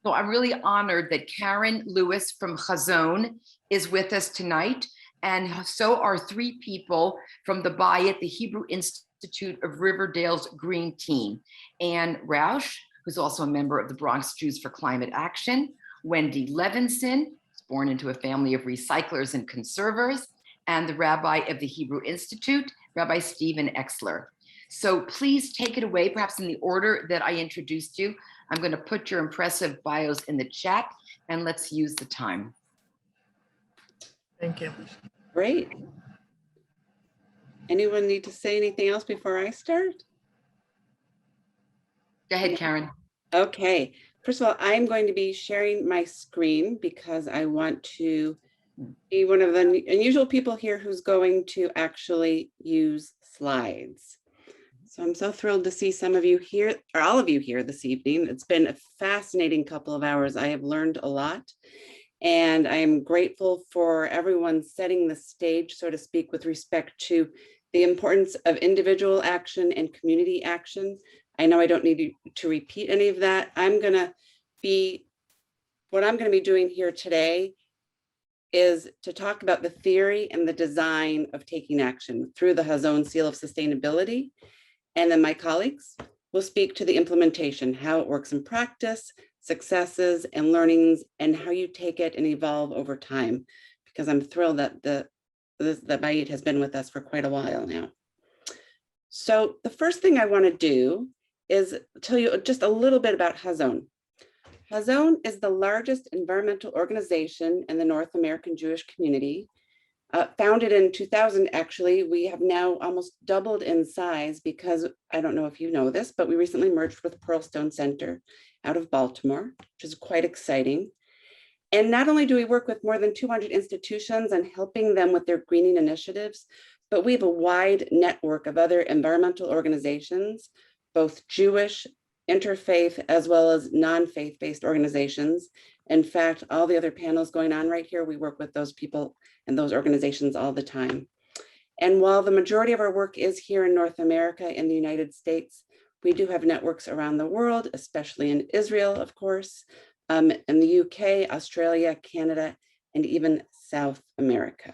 So I'm really honored that Karen Lewis from Hazon is with us tonight. And so are three people from the Bayit, the Hebrew Institute of Riverdale's Green Team. And Rauch, who's also a member of the Bronx Jews for Climate Action. Wendy Levinson, born into a family of recyclers and conservers. And the Rabbi of the Hebrew Institute, Rabbi Stephen Exler. So please take it away, perhaps in the order that I introduced you. I'm going to put your impressive bios in the chat, and let's use the time. Thank you. Great. Anyone need to say anything else before I start? Go ahead, Karen. Okay. First of all, I'm going to be sharing my screen because I want to be one of the unusual people here who's going to actually use slides. So I'm so thrilled to see some of you here, or all of you here this evening. It's been a fascinating couple of hours. I have learned a lot, and I am grateful for everyone setting the stage, so to speak, with respect to the importance of individual action and community action. I know I don't need to repeat any of that. What I'm going to be doing here today is to talk about the theory and the design of taking action through the Hazon Seal of Sustainability. And then my colleagues will speak to the implementation, how it works in practice, successes and learnings, and how you take it and evolve over time, because I'm thrilled that the Bayit has been with us for quite a while now. So the first thing I want to do is tell you just a little bit about Hazon. Hazon is the largest environmental organization in the North American Jewish community. Founded in 2000, actually, we have now almost doubled in size because, I don't know if you know this, but we recently merged with Pearlstone Center out of Baltimore, which is quite exciting. And not only do we work with more than 200 institutions and helping them with their greening initiatives, but we have a wide network of other environmental organizations, both Jewish, interfaith, as well as non-faith-based organizations. In fact, all the other panels going on right here, we work with those people and those organizations all the time. And while the majority of our work is here in North America and the United States, we do have networks around the world, especially in Israel, of course, in the UK, Australia, Canada, and even South America.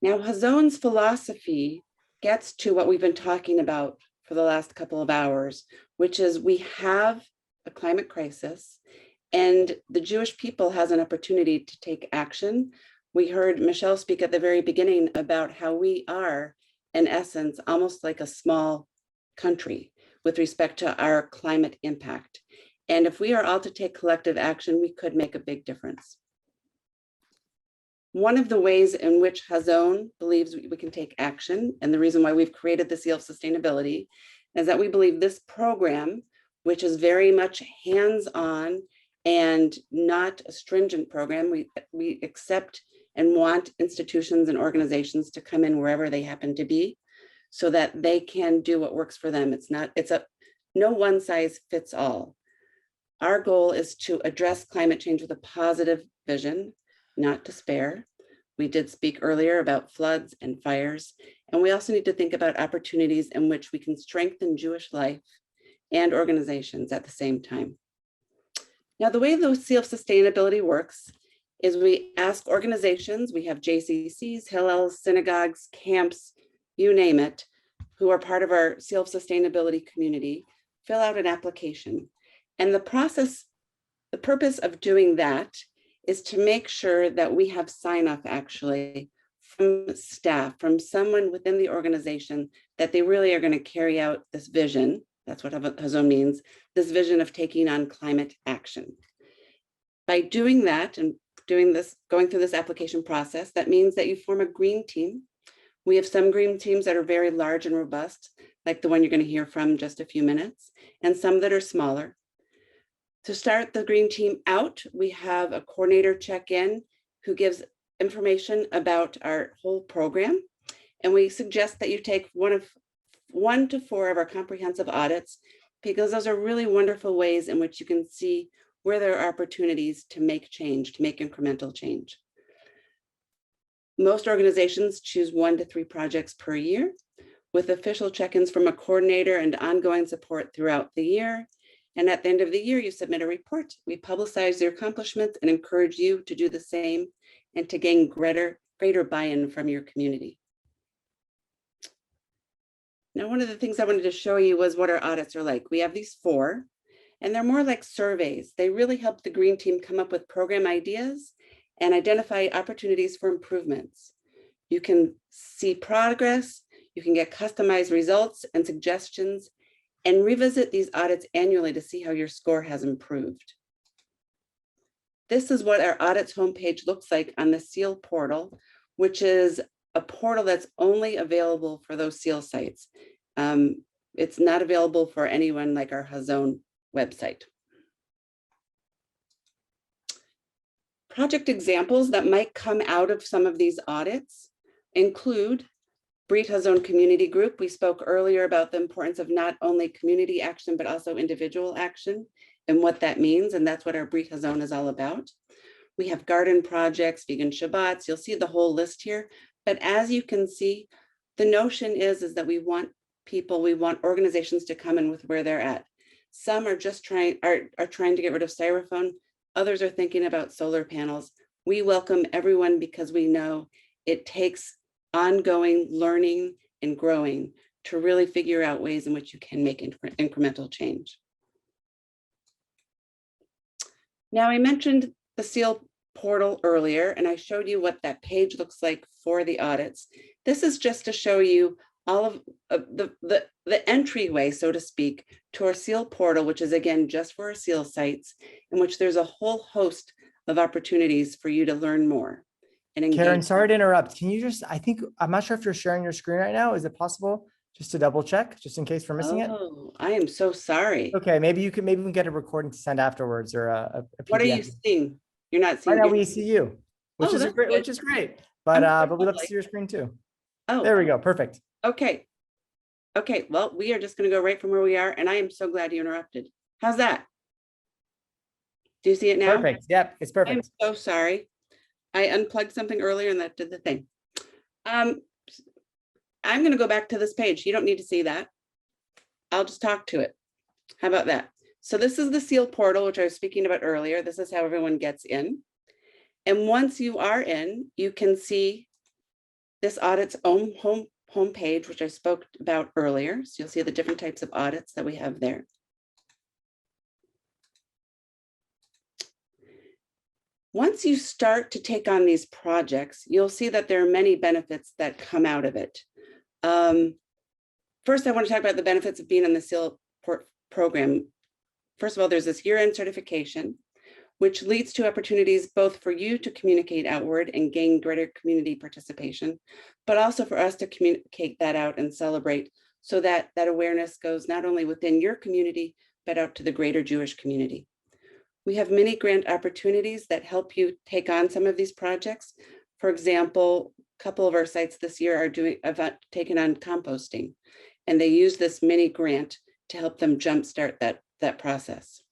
Now, Hazon's philosophy gets to what we've been talking about for the last couple of hours, which is we have a climate crisis and the Jewish people has an opportunity to take action. We heard Michelle speak at the very beginning about how we are, in essence, almost like a small country with respect to our climate impact. And if we are all to take collective action, we could make a big difference. One of the ways in which Hazon believes we can take action, and the reason why we've created the Seal of Sustainability, is that we believe this program, which is very much hands-on and not a stringent program, we accept and want institutions and organizations to come in wherever they happen to be so that they can do what works for them. No one size fits all. Our goal is to address climate change with a positive vision, not despair. We did speak earlier about floods and fires, and we also need to think about opportunities in which we can strengthen Jewish life and organizations at the same time. Now, the way the Seal of Sustainability works is we ask organizations, we have JCCs, Hillels, synagogues, camps, you name it, who are part of our Seal of Sustainability community, fill out an application. And the purpose of doing that is to make sure that we have sign off actually from staff, from someone within the organization, that they really are going to carry out this vision. That's what Hazon means, this vision of taking on climate action. By doing that and going through this application process, that means that you form a green team. We have some green teams that are very large and robust, like the one you're going to hear from in just a few minutes, and some that are smaller. To start the green team out, we have a coordinator check-in who gives information about our whole program. And we suggest that you take one to four of our comprehensive audits, because those are really wonderful ways in which you can see where there are opportunities to make change, to make incremental change. Most organizations choose 1 to 3 projects per year, with official check-ins from a coordinator and ongoing support throughout the year. And at the end of the year, you submit a report. We publicize your accomplishments and encourage you to do the same and to gain greater buy-in from your community. Now, one of the things I wanted to show you was what our audits are like. We have these 4, and they're more like surveys. They really help the green team come up with program ideas and identify opportunities for improvements. You can see progress, you can get customized results and suggestions, and revisit these audits annually to see how your score has improved. This is what our audits homepage looks like on the SEAL portal, which is a portal that's only available for those SEAL sites. It's not available for anyone like our Hazon website. Project examples that might come out of some of these audits include Brit Hazon Community Group. We spoke earlier about the importance of not only community action, but also individual action and what that means. And that's what our Brit Hazon is all about. We have garden projects, vegan Shabbats. You'll see the whole list here. But as you can see, the notion is that we want people, we want organizations to come in with where they're at. Some are just trying to get rid of styrofoam. Others are thinking about solar panels. We welcome everyone because we know it takes ongoing learning and growing to really figure out ways in which you can make incremental change. Now, I mentioned the SEAL portal earlier, and I showed you what that page looks like for the audits. This is just to show you all of the entryway, so to speak, to our SEAL portal, which is again just for our SEAL sites, in which there's a whole host of opportunities for you to learn more. And engage. Karen, sorry to interrupt. Can you just, I'm not sure if you're sharing your screen right now. Is it possible just to double check, just in case we're missing it? Oh, I am so sorry. Okay, maybe we can get a recording to send afterwards or a PDF. What are you seeing? You're not seeing. Right now we see you, which is great. But we love to see your screen too. Oh, there we go. Perfect. Okay. Okay. Well, we are just going to go right from where we are, and I am so glad you interrupted. How's that? Do you see it now? Perfect. Yep, it's perfect. I'm so sorry. I unplugged something earlier and that did the thing. I'm going to go back to this page. You don't need to see that. I'll just talk to it. How about that? So this is the SEAL portal, which I was speaking about earlier. This is how everyone gets in. And once you are in, you can see this audit's own homepage, which I spoke about earlier. So you'll see the different types of audits that we have there. Once you start to take on these projects, you'll see that there are many benefits that come out of it. First, I want to talk about the benefits of being on the SEAL program. First of all, there's this year-end certification, which leads to opportunities both for you to communicate outward and gain greater community participation, but also for us to communicate that out and celebrate so that that awareness goes not only within your community, but out to the greater Jewish community. We have many grant opportunities that help you take on some of these projects. For example, a couple of our sites this year are taken on composting, and they use this mini grant to help them jumpstart that process.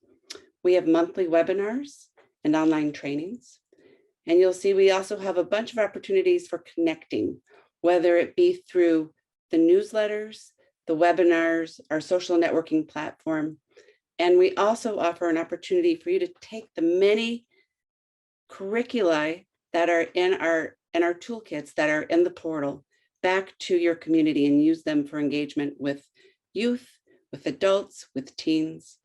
We have monthly webinars and online trainings. And you'll see we also have a bunch of opportunities for connecting, whether it be through the newsletters, the webinars, our social networking platform. And we also offer an opportunity for you to take the many curricula that are in our toolkits that are in the portal back to your community and use them for engagement with youth, with adults, with teens.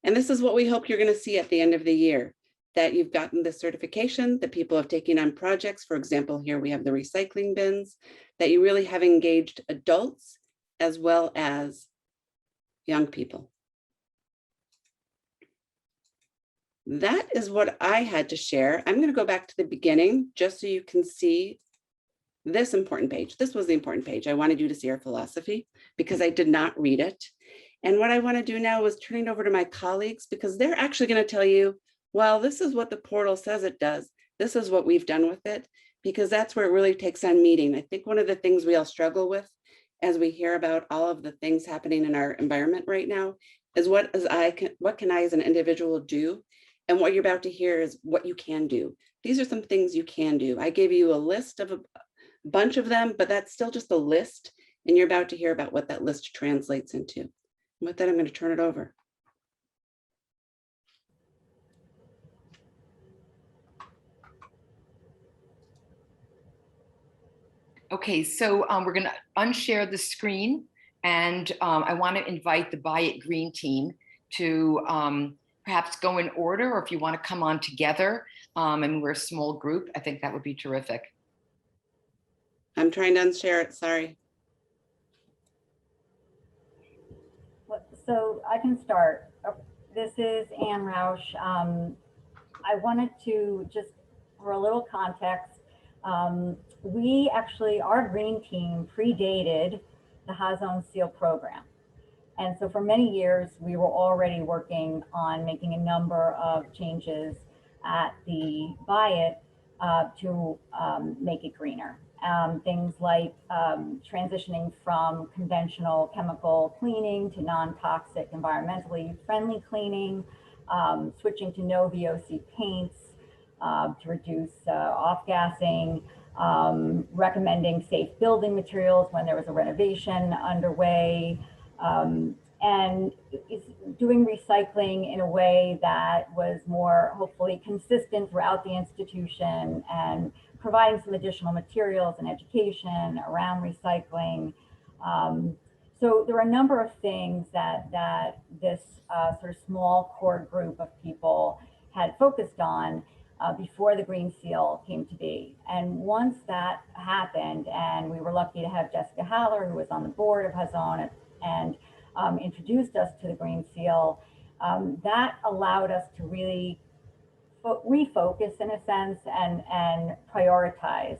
And this is what we hope you're going to see at the end of the year, that you've gotten the certification, that people have taken on projects. For example, here we have the recycling bins, that you really have engaged adults as well as young people. That is what I had to share. I'm going to go back to the beginning just so you can see this important page. This was the important page. I wanted you to see our philosophy because I did not read it. And what I want to do now is turn it over to my colleagues because they're actually going to tell you, well, this is what the portal says it does. This is what we've done with it, because that's where it really takes on meaning. I think one of the things we all struggle with as we hear about all of the things happening in our environment right now is what can I as an individual do? And what you're about to hear is what you can do. These are some things you can do. I gave you a list of a bunch of them, but that's still just a list. And you're about to hear about what that list translates into. With that, I'm going to turn it over. Okay, so we're going to unshare the screen, and I want to invite the Bayit Green team to perhaps go in order, or if you want to come on together, and we're a small group, I think that would be terrific. I'm trying to unshare it. Sorry. So I can start. This is Ann Rauch. I wanted to just, for a little context, we actually, our green team predated the Hazon Seal program. And so for many years, we were already working on making a number of changes at the Bayit to make it greener. Things like transitioning from conventional chemical cleaning to non-toxic, environmentally friendly cleaning, switching to no VOC paints to reduce off-gassing, recommending safe building materials when there was a renovation underway, and doing recycling in a way that was more hopefully consistent throughout the institution, and providing some additional materials and education around recycling. So there are a number of things that this sort of small core group of people had focused on before the Green Seal came to be. And once that happened, and we were lucky to have Jessica Haller, who was on the board of Hazon, and introduced us to the Green Seal, that allowed us to really refocus in a sense and prioritize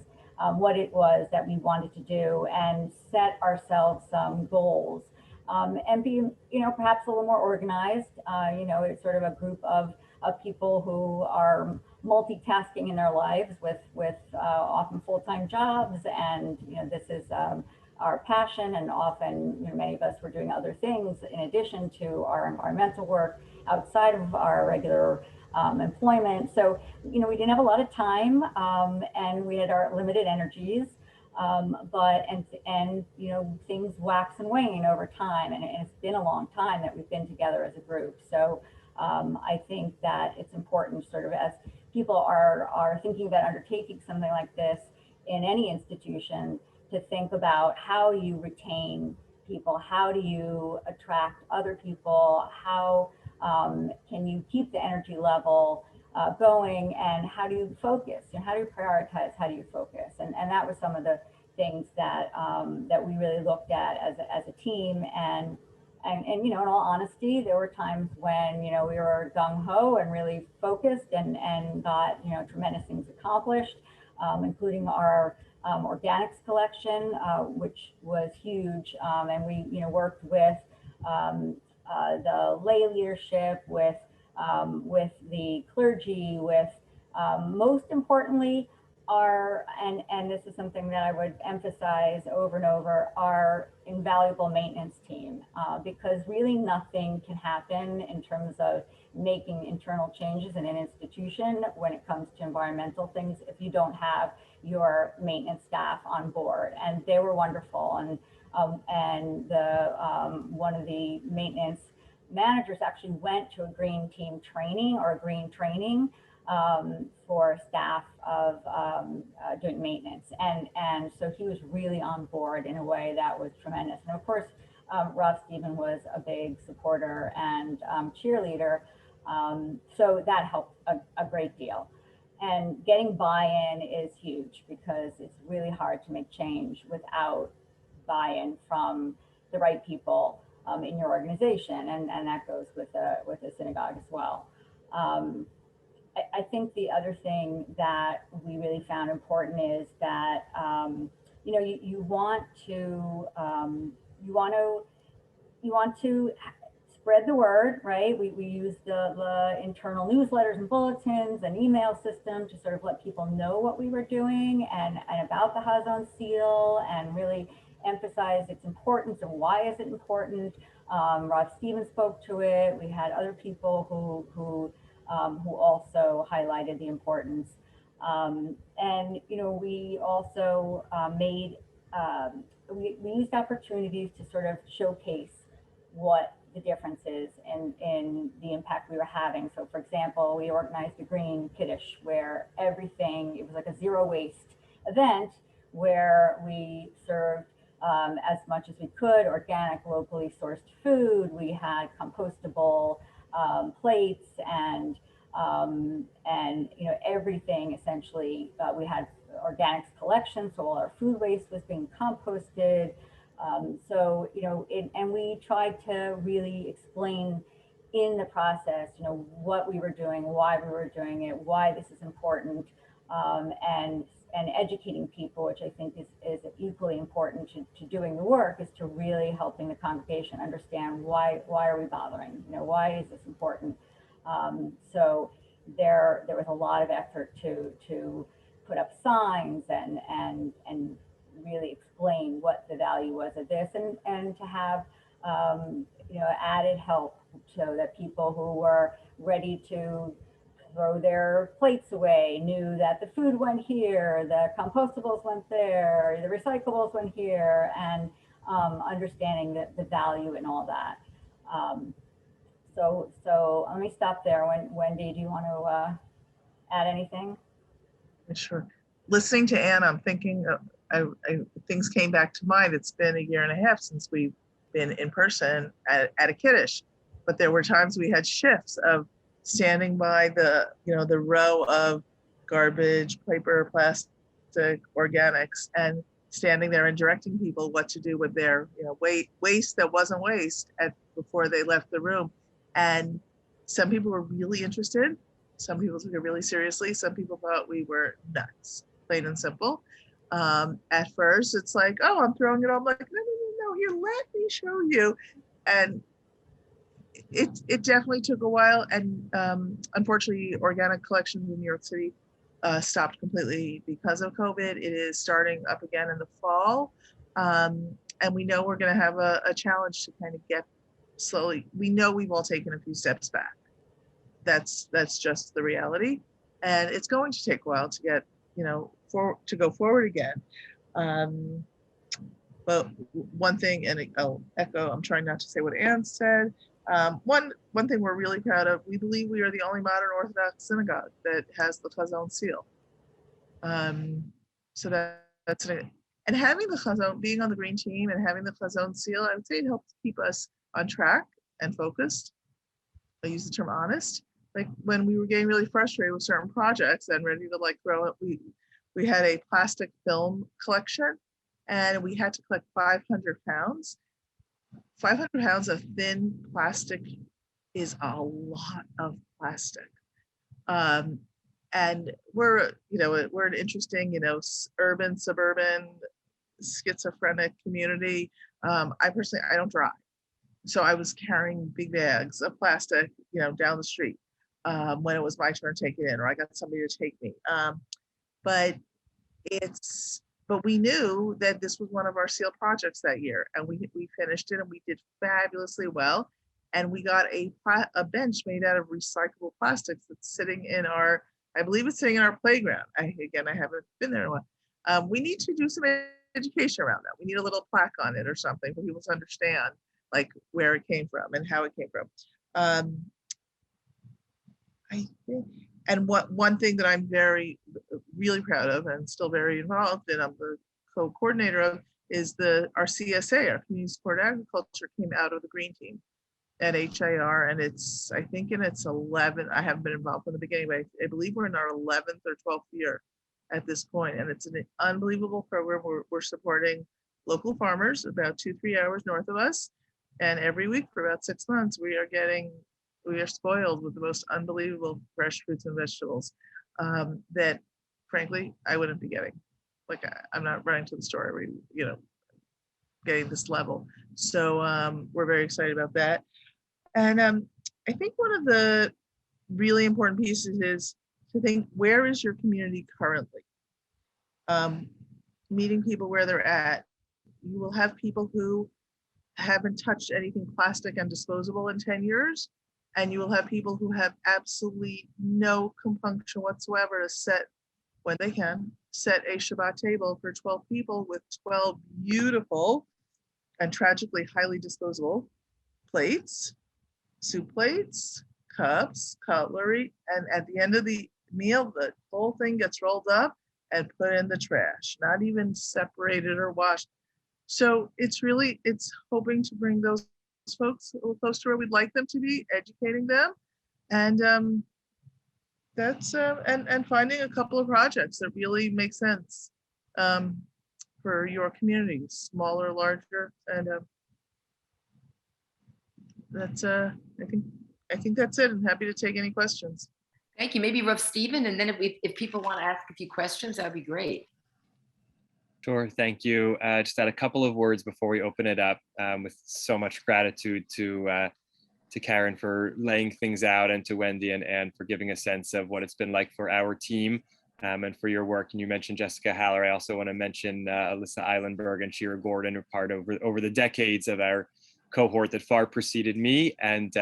what it was that we wanted to do, and set ourselves some goals, and be, perhaps a little more organized. It's sort of a group of people who are multitasking in their lives with often full-time jobs, and this is our passion, and often many of us were doing other things in addition to our environmental work outside of our regular employment. So we didn't have a lot of time, and we had our limited energies, but things wax and wane over time, and it's been a long time that we've been together as a group. So I think that it's important, sort of, as people are thinking about undertaking something like this in any institution, to think about how you retain people, how do you attract other people, how can you keep the energy level going, and how do you focus, and how do you prioritize, how do you focus? And that was some of the things that that we really looked at as a team. And in all honesty, there were times when we were gung-ho and really focused, and got tremendous things accomplished, including our organics collection, which was huge, and we worked with the lay leadership, with the clergy, with most importantly, and this is something that I would emphasize over and over, our invaluable maintenance team, because really nothing can happen in terms of making internal changes in an institution when it comes to environmental things if you don't have your maintenance staff on board. And they were wonderful. And one of the maintenance managers actually went to a green team training, or a green training, for staff of doing maintenance. And so he was really on board in a way that was tremendous. And of course, Rob Stephen was a big supporter and cheerleader. So that helped a great deal. And getting buy-in is huge, because it's really hard to make change without buy-in from the right people in your organization, and that goes with the synagogue as well. I think the other thing that we really found important is that you want to spread the word, right? We use the internal newsletters and bulletins and email system to sort of let people know what we were doing, and about the Hazon Seal, and really emphasize its importance and why is it important. Rod Stevens spoke to it. We had other people who also highlighted the importance. And we also made we used opportunities to sort of showcase what the differences in the impact we were having. So for example, we organized a green kiddush where everything, it was like a zero waste event where we served as much as we could, organic, locally sourced food. We had compostable plates and everything essentially. We had organics collection, so all our food waste was being composted. And we tried to really explain in the process, what we were doing, why we were doing it, why this is important, and educating people, which I think is equally important to doing the work, is to really helping the congregation understand why are we bothering, why is this important. So there was a lot of effort to put up signs and really explain what the value was of this, and to have added help so that people who were ready to throw their plates away knew that the food went here, the compostables went there, the recyclables went here, and understanding the value in all that. So let me stop there. Wendy, do you want to add anything? Sure. Listening to Anna, I'm thinking things came back to mind. It's been a year and a half since we've been in person at a kiddush, but there were times we had shifts of standing by the row of garbage, paper, plastic, organics, and standing there and directing people what to do with their waste that wasn't waste before they left the room. And some people were really interested. Some people took it really seriously. Some people thought we were nuts, plain and simple. At first, it's like, oh, I'm throwing it all. I'm like, no, here, let me show you. And it definitely took a while. And unfortunately, organic collections in New York City stopped completely because of COVID. It is starting up again in the fall. And we know we're going to have a challenge to kind of get slowly. We know we've all taken a few steps back. That's just the reality. And it's going to take a while to get, to go forward again. But one thing, and I'll echo, I'm trying not to say what Ann said. One thing we're really proud of, we believe we are the only modern Orthodox synagogue that has the Hazon seal. So that's it. And having the Hazon, being on the green team and having the Hazon seal, I would say it helps keep us on track and focused. I use the term honest. Like when we were getting really frustrated with certain projects and ready to throw it, we had a plastic film collection and we had to collect 500 pounds. 500 pounds of thin plastic is a lot of plastic. And we're an interesting, urban, suburban, schizophrenic community. I personally, I don't drive. So I was carrying big bags of plastic, down the street when it was my turn to take it in, or I got somebody to take me. But we knew that this was one of our seal projects that year, and we finished it, and we did fabulously well. And we got a bench made out of recyclable plastics that's sitting in I believe it's sitting in our playground. I haven't been there in a while. We need to do some education around that. We need a little plaque on it or something for people to understand where it came from and how it came from. I think, and one thing that I'm really proud of and still very involved in, I'm the co-coordinator of, is our CSA, our Community Support Agriculture, came out of the Green Team at HIR, and it's, I think in its 11, I haven't been involved from the beginning, but I believe we're in our 11th or 12th year at this point, and it's an unbelievable program. We're supporting local farmers about 2-3 hours north of us, and every week for about 6 months, we are spoiled with the most unbelievable fresh fruits and vegetables that, frankly, I wouldn't be getting. I'm not running to the store every, getting this level. So we're very excited about that. And I think one of the really important pieces is to think, where is your community currently? Meeting people where they're at. You will have people who haven't touched anything plastic and disposable in 10 years. And you will have people who have absolutely no compunction whatsoever to set, when they can, set a Shabbat table for 12 people with 12 beautiful and tragically highly disposable plates, soup plates, cups, cutlery, and at the end of the meal, the whole thing gets rolled up and put in the trash, not even separated or washed. So it's hoping to bring those folks a little close to where we'd like them to be, educating them, and that's and finding a couple of projects that really make sense for your community, smaller, larger, and that's I think that's it. I'm happy to take any questions. Thank you. Maybe Rev Stephen, and then if people want to ask a few questions, that'd be great. Sure, thank you. Just add a couple of words before we open it up, with so much gratitude to Karen for laying things out, and to Wendy and Anne for giving a sense of what it's been like for our team, and for your work. And you mentioned Jessica Haller. I also want to mention Alyssa Eilenberg and Shira Gordon, who are part over the decades of our cohort that far preceded me, and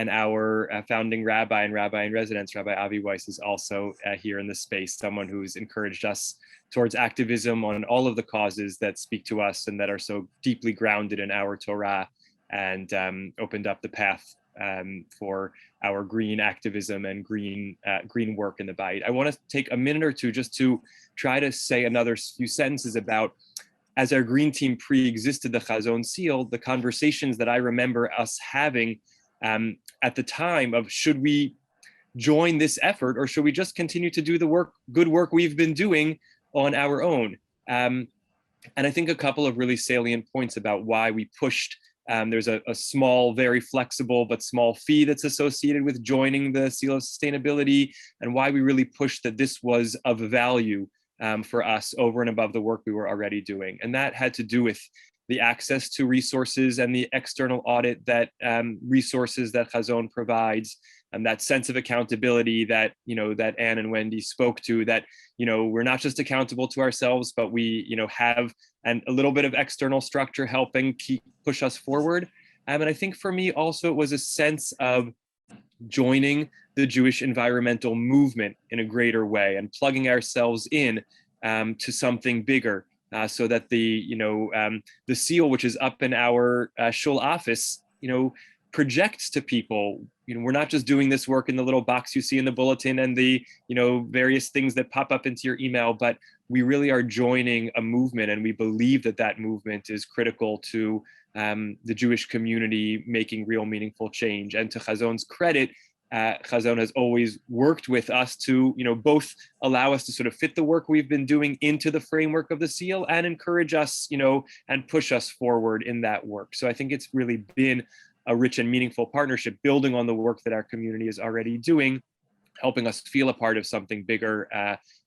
our founding rabbi and rabbi in residence, Rabbi Avi Weiss, is also here in the space, someone who's encouraged us towards activism on all of the causes that speak to us and that are so deeply grounded in our Torah, and opened up the path for our green activism and green work in the Bayit. I want to take a minute or two just to try to say another few sentences about, as our green team pre-existed the Hazon seal, the conversations that I remember us having at the time of, should we join this effort or should we just continue to do the good work we've been doing on our own? And I think a couple of really salient points about why we pushed. There's a small, very flexible but small fee that's associated with joining the Seal of Sustainability, and why we really pushed that this was of value for us over and above the work we were already doing. And that had to do with the access to resources and the external audit that resources that Hazon provides, and that sense of accountability that, that Anne and Wendy spoke to, that, we're not just accountable to ourselves, but we, have a little bit of external structure helping push us forward. And I think for me also, it was a sense of joining the Jewish environmental movement in a greater way and plugging ourselves in to something bigger, so that the seal, which is up in our shul office, projects to people. We're not just doing this work in the little box you see in the bulletin and the various things that pop up into your email, but we really are joining a movement, and we believe that movement is critical to the Jewish community making real meaningful change. And to Hazon's credit, Hazon has always worked with us to, both allow us to sort of fit the work we've been doing into the framework of the seal, and encourage us, and push us forward in that work. So I think it's really been a rich and meaningful partnership, building on the work that our community is already doing, helping us feel a part of something bigger,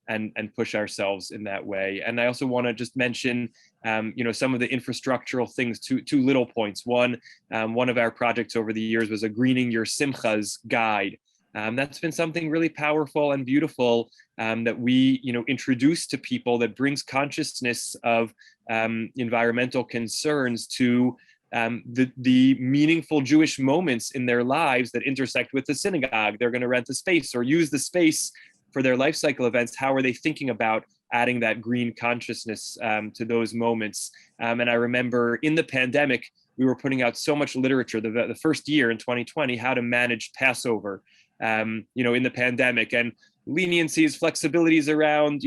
and push ourselves in that way. And I also want to just mention, some of the infrastructural things, two little points. One of our projects over the years was a Greening Your Simchas guide. That's been something really powerful and beautiful that we, introduce to people, that brings consciousness of environmental concerns to the meaningful Jewish moments in their lives that intersect with the synagogue. They're going to rent the space or use the space for their life cycle events. How are they thinking about adding that green consciousness to those moments? And I remember in the pandemic, we were putting out so much literature, the first year in 2020, how to manage Passover, in the pandemic, and leniencies, flexibilities around,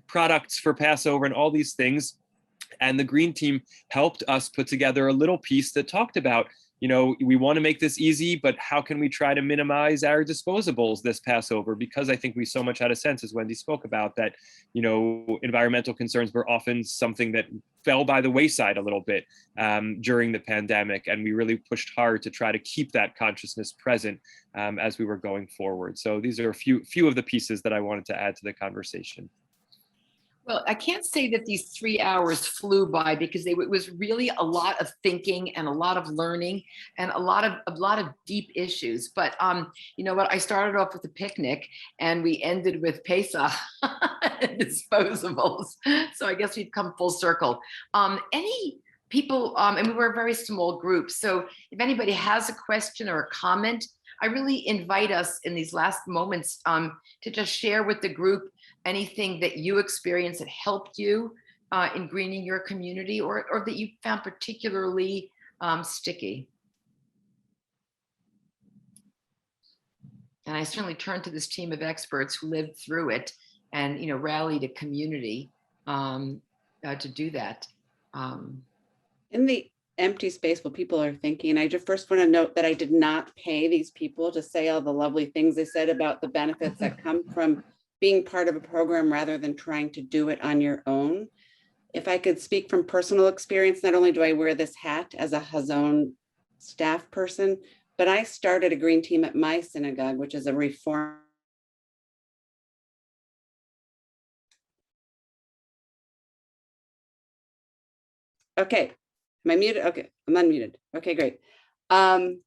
products for Passover and all these things. And the green team helped us put together a little piece that talked about, we want to make this easy, but how can we try to minimize our disposables this Passover? Because I think we so much had a sense, as Wendy spoke about, that, environmental concerns were often something that fell by the wayside a little bit during the pandemic. And we really pushed hard to try to keep that consciousness present as we were going forward. So these are a few of the pieces that I wanted to add to the conversation. Well, I can't say that these 3 hours flew by, because it was really a lot of thinking and a lot of learning and a lot of deep issues. But you know what? I started off with a picnic and we ended with Pesach and disposables. So I guess we've come full circle. Any people, and we were a very small group. So if anybody has a question or a comment, I really invite us in these last moments to just share with the group anything that you experienced that helped you in greening your community, or that you found particularly sticky. And I certainly turned to this team of experts who lived through it and, rallied a community to do that. In the empty space, what people are thinking, I just first want to note that I did not pay these people to say all the lovely things they said about the benefits that come from being part of a program rather than trying to do it on your own. If I could speak from personal experience, not only do I wear this hat as a Hazon staff person, but I started a green team at my synagogue, which is a reform. Okay, am I muted? Okay, I'm unmuted. Okay, great. And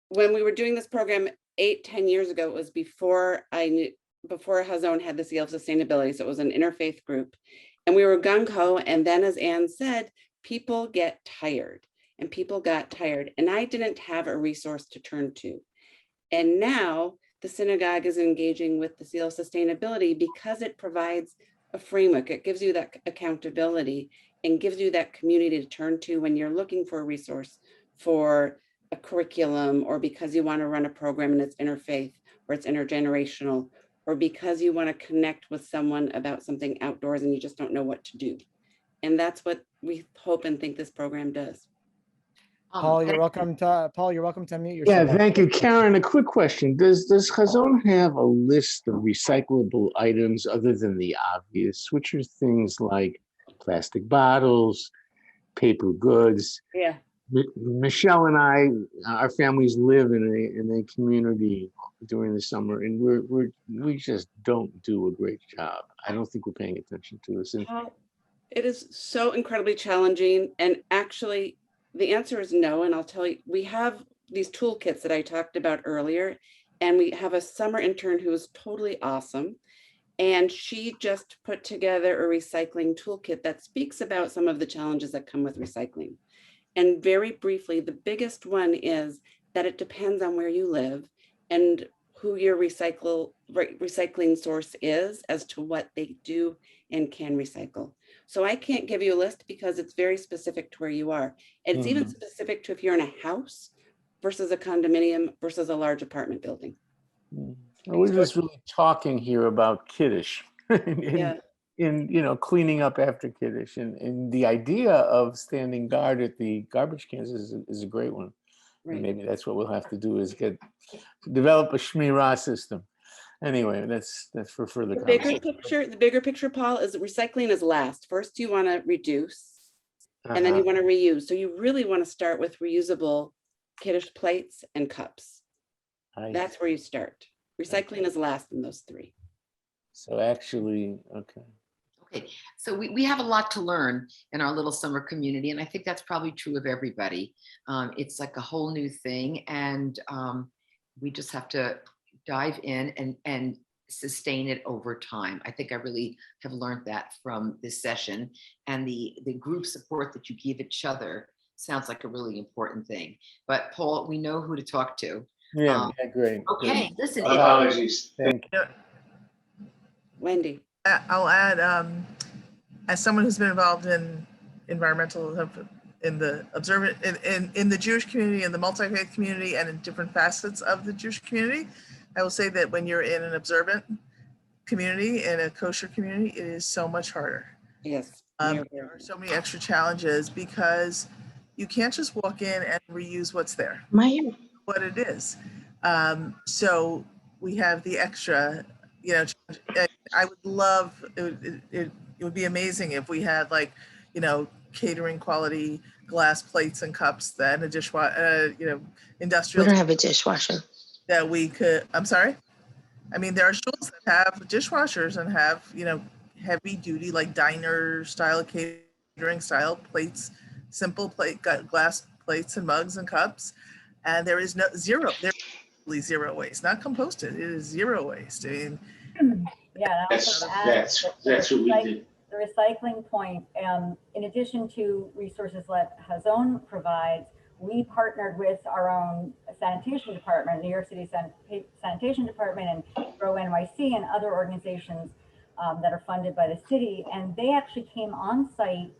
when we were doing this program 8-10 years ago, it was before Hazon had the seal of sustainability. So it was an interfaith group. And we were gung-ho. And then, as Anne said, people get tired. And people got tired. And I didn't have a resource to turn to. And now the synagogue is engaging with the seal of sustainability because it provides a framework. It gives you that accountability and gives you that community to turn to when you're looking for a resource for a curriculum, or because you want to run a program and it's interfaith or it's intergenerational, or because you want to connect with someone about something outdoors and you just don't know what to do. And that's what we hope and think this program does. Paul, you're welcome to unmute Yeah, yourself. thank you. Karen, a quick question. Does Hazon have a list of recyclable items other than the obvious, which are things like plastic bottles, paper goods? Yeah. Michelle and I, our families live in a community during the summer, and we just don't do a great job. I don't think we're paying attention to this. And it is so incredibly challenging. And actually, the answer is no. And I'll tell you, we have these toolkits that I talked about earlier, and we have a summer intern who is totally awesome. And she just put together a recycling toolkit that speaks about some of the challenges that come with recycling. And very briefly, the biggest one is that it depends on where you live and who your recycling source is as to what they do and can recycle. So I can't give you a list because it's very specific to where you are. And it's even specific to if you're in a house versus a condominium versus a large apartment building. we're just really talking here about Kiddush. Yeah. In cleaning up after Kiddush, and the idea of standing guard at the garbage cans is a great one. Right. And maybe that's what we'll have to do, is develop a Shmirah system. Anyway, that's for further conversation. The bigger picture, Paul, is that recycling is last. First, you want to reduce, and then you want to reuse. So you really want to start with reusable Kiddush plates and cups. That's where you start. Recycling is last in those three. So actually, okay. Okay, so we have a lot to learn in our little summer community, and I think that's probably true of everybody. It's like a whole new thing, and we just have to dive in and sustain it over time. I think I really have learned that from this session, and the group support that you give each other sounds like a really important thing. But Paul, we know who to talk to. Yeah, great. Okay, listen. Apologies. Thank you. Wendy. I'll add, as someone who's been involved in environmental, in the observant, in the Jewish community, in the multi-faith community, and in different facets of the Jewish community, I will say that when you're in an observant community, in a kosher community, it is so much harder. Yes. There are so many extra challenges because you can't just walk in and reuse what's there, what it is. So we have the extra, I would love, it would be amazing if we had catering quality glass plates and cups that a dishwasher, industrial. We don't have a dishwasher. That we could, I'm sorry? I mean, there are schools that have dishwashers and have, heavy duty, like diner style, catering style plates, simple glass plates and mugs and cups. And there is zero waste, not composted. It is zero waste. I mean, yeah, that's what we did. The recycling point, in addition to resources that Hazon provides, we partnered with our own sanitation department, New York City Sanitation Department, and Grow NYC, and other organizations that are funded by the city. And they actually came on site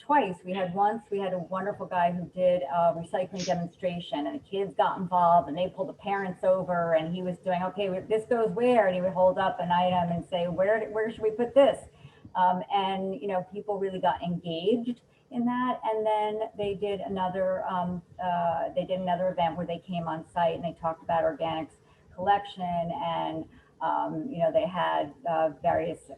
twice. We had a wonderful guy who did a recycling demonstration, and the kids got involved and they pulled the parents over, and he was doing, okay, this goes where? And he would hold up an item and say, where should we put this? And you know, people really got engaged in that. And then they did another event where they came on site and they talked about organics collection, and you know, they had various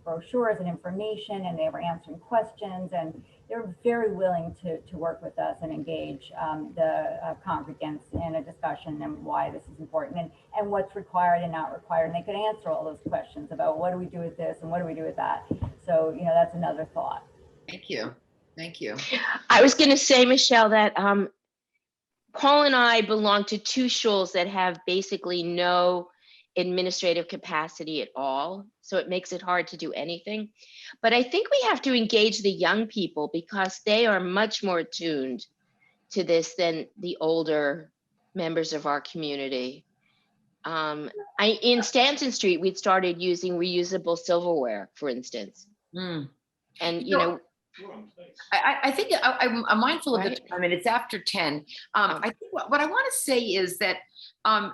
brochures and information, and they were answering questions, and they were very willing to work with us and engage the congregants in a discussion and why this is important, and what's required and not required. And they could answer all those questions about what do we do with this and what do we do with that. So, you know, that's another thought. Thank you. Thank you. I was going to say, Michelle, that Paul and I belong to two shuls that have basically no administrative capacity at all. So it makes it hard to do anything. But I think we have to engage the young people because they are much more attuned to this than the older members of our community. In Stanton Street, we'd started using reusable silverware, for instance. And, you know, I think I'm mindful of the Right. time, and it's after 10. I think what I want to say is that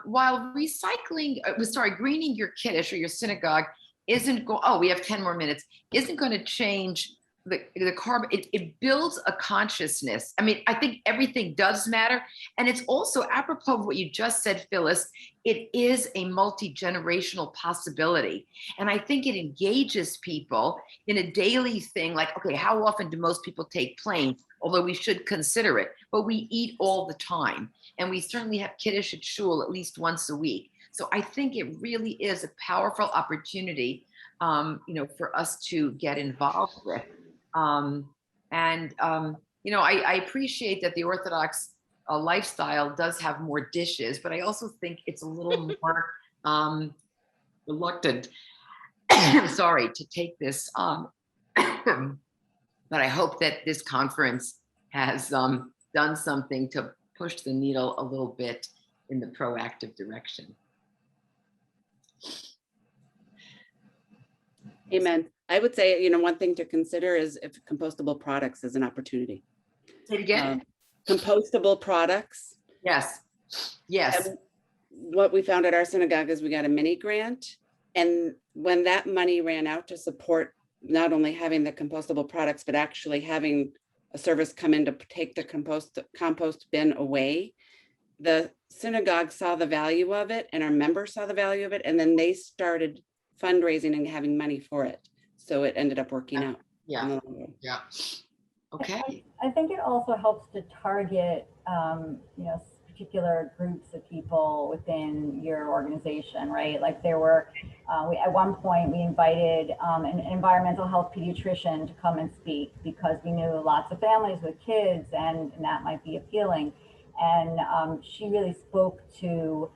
while greening your kiddush or your synagogue we have 10 more minutes, isn't going to change the carbon. It builds a consciousness. I mean, I think everything does matter. And it's also apropos of what you just said, Phyllis, it is a multi-generational possibility. And I think it engages people in a daily thing like, okay, how often do most people take planes? Although we should consider it, but we eat all the time. And we certainly have kiddush at shul at least once a week. So I think it really is a powerful opportunity, you know, for us to get involved with. You know, I appreciate that the Orthodox lifestyle does have more dishes, but I also think it's a little more reluctant, sorry, to take this on. But I hope that this conference has done something to push the needle a little bit in the proactive direction. Amen. I would say, you know, one thing to consider is if compostable products is an opportunity. Say it again. Compostable products. Yes. Yes. And what we found at our synagogue is we got a mini grant. And when that money ran out to support not only having the compostable products, but actually having a service come in to take the compost bin away, the synagogue saw the value of it and our members saw the value of it. And then they started fundraising and having money for it. So it ended up working out. Yeah. Yeah. Okay. I think it also helps to target, you know, particular groups of people within your organization, right? Like there were, at one point we invited an environmental health pediatrician to come and speak because we knew lots of families with kids and that might be appealing. And she really spoke to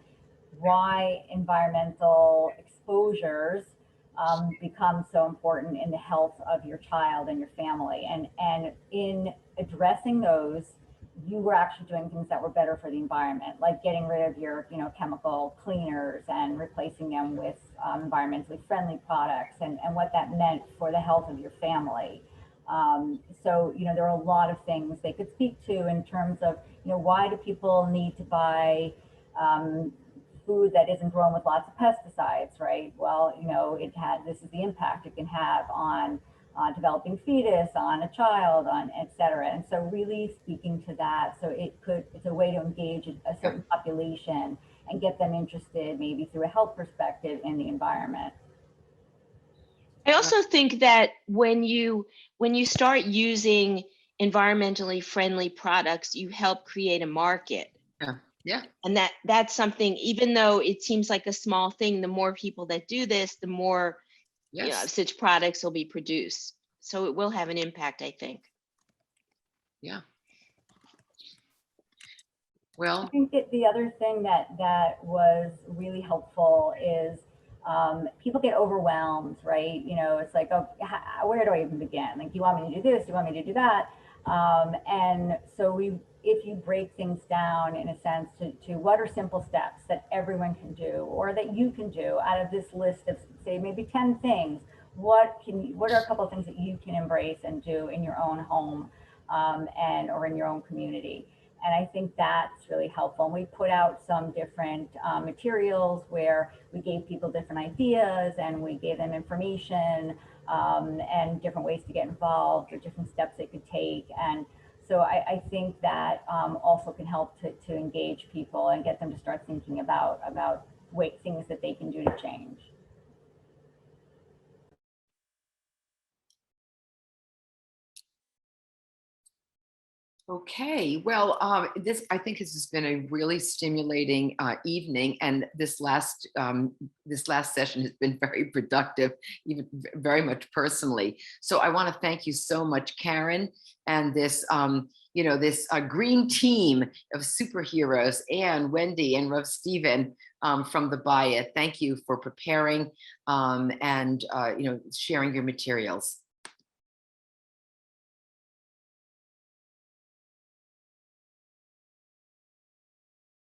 why environmental exposures become so important in the health of your child and your family. And in addressing those, you were actually doing things that were better for the environment, like getting rid of your, you know, chemical cleaners and replacing them with environmentally friendly products, and what that meant for the health of your family. So, you know, there are a lot of things they could speak to in terms of, you know, why do people need to buy food that isn't grown with lots of pesticides, right? Well, you know, this is the impact it can have on developing fetus, on a child, on et cetera. And so really speaking to that, so it's a way to engage a certain population and get them interested maybe through a health perspective in the environment. I also think that when you start using environmentally friendly products, you help create a market. Yeah. And that's something, even though it seems like a small thing, the more people that do this, the more you know, such products will be produced. So it will have an impact, I think. Yeah. Well, I think that the other thing that was really helpful is people get overwhelmed, right? You know, it's like, oh, where do I even begin? Like, do you want me to do this? Do you want me to do that? And so if you break things down in a sense to what are simple steps that everyone can do or that you can do out of this list of, say, maybe 10 things, what are a couple of things that you can embrace and do in your own home or in your own community. And I think that's really helpful. And we put out some different materials where we gave people different ideas and we gave them information and different ways to get involved or different steps they could take. And so I think that also can help to engage people and get them to start thinking about things that they can do to change. Okay, well, I think this has been a really stimulating evening, and this last session has been very productive, even very much personally. So I want to thank you so much, Karen, and this this green team of superheroes, and Wendy and Rev Stephen from the Bayit. Thank you for preparing and sharing your materials.